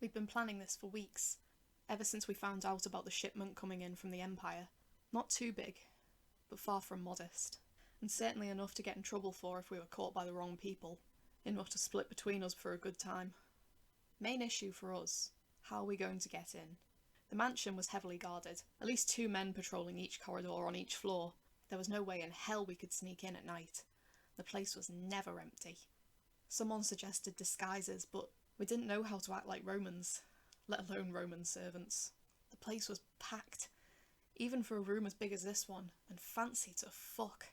We'd been planning this for weeks, ever since we found out about the shipment coming in from the Empire. Not too big, but far from modest, and certainly enough to get in trouble for if we were caught by the wrong people, enough to split between us for a good time. Main issue for us, how are we going to get in? The mansion was heavily guarded, at least 2 men patrolling each corridor on each floor. There was no way in hell we could sneak in at night. The place was never empty. Someone suggested disguises, but we didn't know how to act like Romans, let alone Roman servants. The place was packed, even for a room as big as this one, and fancy to fuck.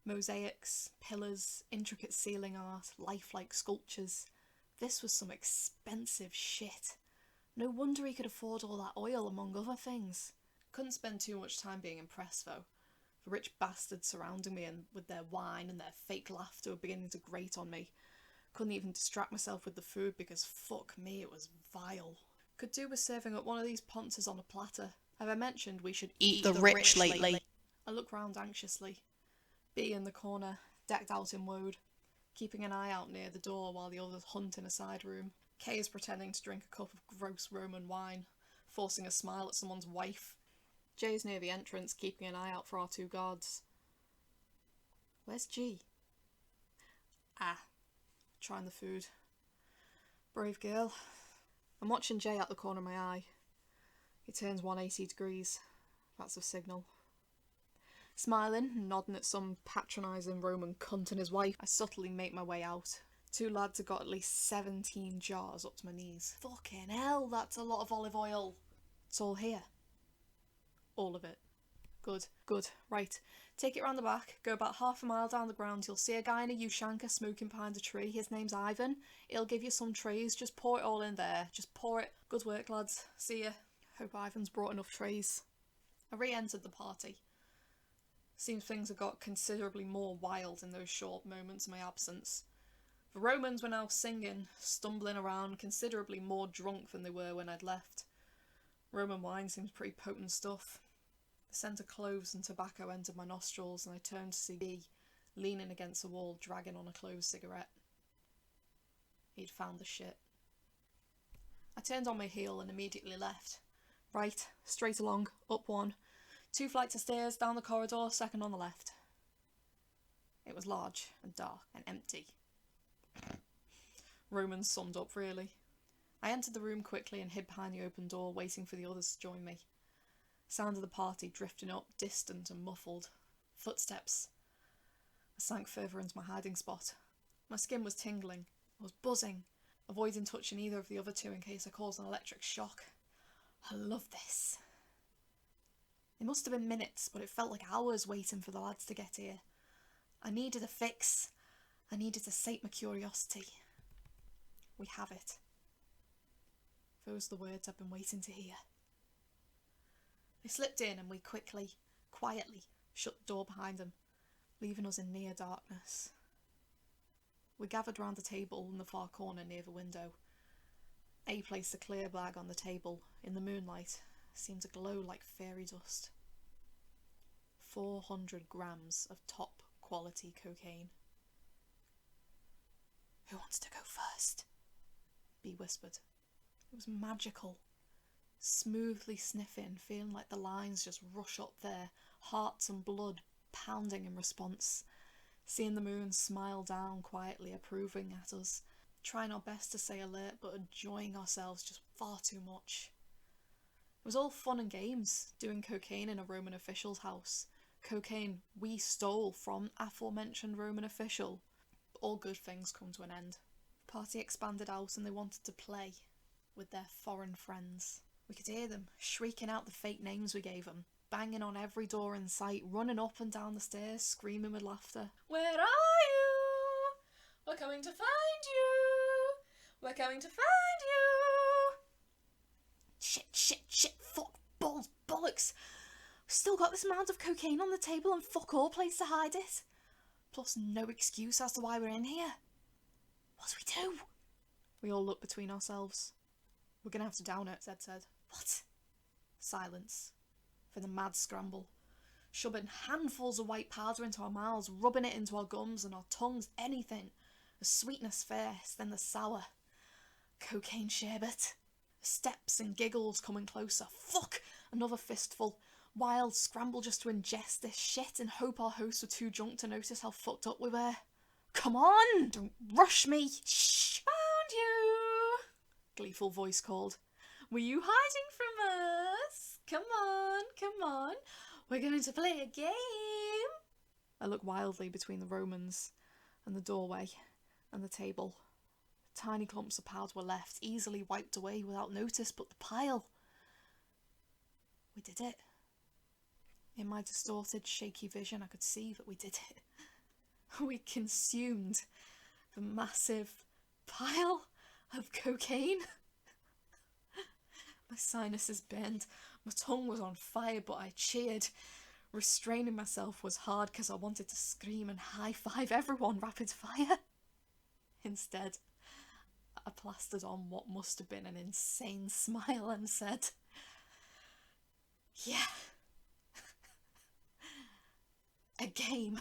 Mosaics, pillars, intricate ceiling art, lifelike sculptures. This was some expensive shit. No wonder he could afford all that oil, among other things. Couldn't spend too much time being impressed, though. The rich bastards surrounding me and with their wine and their fake laughter were beginning to grate on me. Couldn't even distract myself with the food because, fuck me, it was vile. Could do with serving up one of these ponces on a platter. Have I mentioned we should eat the rich lately? I look round anxiously. B in the corner, decked out in woad, keeping an eye out near the door while the others hunt in a side room. Kay is pretending to drink a cup of gross Roman wine, forcing a smile at someone's wife. Jay's near the entrance, keeping an eye out for our 2 guards. Where's G? Trying the food. Brave girl. I'm watching Jay out the corner of my eye. He turns 180 degrees. That's a signal. Smiling and nodding at some patronising Roman cunt and his wife, I subtly make my way out. 2 lads have got at least 17 jars up to my knees. Fucking hell, that's a lot of olive oil. It's all here. All of it. Good. Right. Take it round the back, go about half a mile down the ground, you'll see a guy in a Ushanka smoking behind a tree. His name's Ivan. He'll give you some trays, just pour it all in there. Just pour it. Good work, lads. See ya. Hope Ivan's brought enough trays. I re-entered the party. Seems things have got considerably more wild in those short moments of my absence. The Romans were now singing, stumbling around, considerably more drunk than they were when I'd left. Roman wine seems pretty potent stuff. The scent of cloves and tobacco entered my nostrils, and I turned to see B, leaning against the wall, dragging on a clove cigarette. He'd found the shit. I turned on my heel and immediately left. Right, straight along, up 1. 2 flights of stairs, down the corridor, second on the left. It was large and dark and empty. Romans summed up, really. I entered the room quickly and hid behind the open door, waiting for the others to join me. Sound of the party drifting up, distant and muffled. Footsteps. I sank further into my hiding spot. My skin was tingling. I was buzzing, avoiding touching either of the other 2 in case I caused an electric shock. I love this. It must have been minutes, but it felt like hours waiting for the lads to get here. I needed a fix. I needed to sate my curiosity. We have it. Those are the words I've been waiting to hear. They slipped in and we quietly, shut the door behind them, leaving us in near darkness. We gathered round the table in the far corner near the window. A placed a clear bag on the table. In the moonlight, seemed to glow like fairy dust. 400 grams of top quality cocaine. Who wants to go first? B whispered. It was magical. Smoothly sniffing, feeling like the lines just rush up there, hearts and blood pounding in response. Seeing the moon smile down quietly, approving at us. Trying our best to stay alert, but enjoying ourselves just far too much. It was all fun and games, doing cocaine in a Roman official's house. Cocaine we stole from aforementioned Roman official. But all good things come to an end. The party expanded out and they wanted to play with their foreign friends. We could hear them shrieking out the fake names we gave them, banging on every door in sight, running up and down the stairs, screaming with laughter. Where are you? We're coming to find you. We're coming to find you. Shit, fuck, balls, bollocks. We've still got this amount of cocaine on the table and fuck all place to hide it. Plus no excuse as to why we're in here. What do we do? We all looked between ourselves. We're gonna have to down it, Zed said. What? Silence. For the mad scramble. Shoving handfuls of white powder into our mouths, rubbing it into our gums and our tongues, anything. The sweetness first, then the sour. Cocaine sherbet. Steps and giggles coming closer. Fuck! Another fistful. Wild scramble just to ingest this shit and hope our hosts were too drunk to notice how fucked up we were. Come on! Don't rush me! Shh! Found you! Gleeful voice called. Were you hiding from us? Come on, come on. We're going to play a game. I look wildly between the Romans and the doorway and the table. Tiny clumps of powder were left, easily wiped away without notice, but the pile. We did it. In my distorted, shaky vision, I could see that we did it. We consumed the massive pile of cocaine. My sinuses burned, my tongue was on fire, but I cheered. Restraining myself was hard because I wanted to scream and high-five everyone rapid fire. Instead, I plastered on what must have been an insane smile and said, yeah, a game.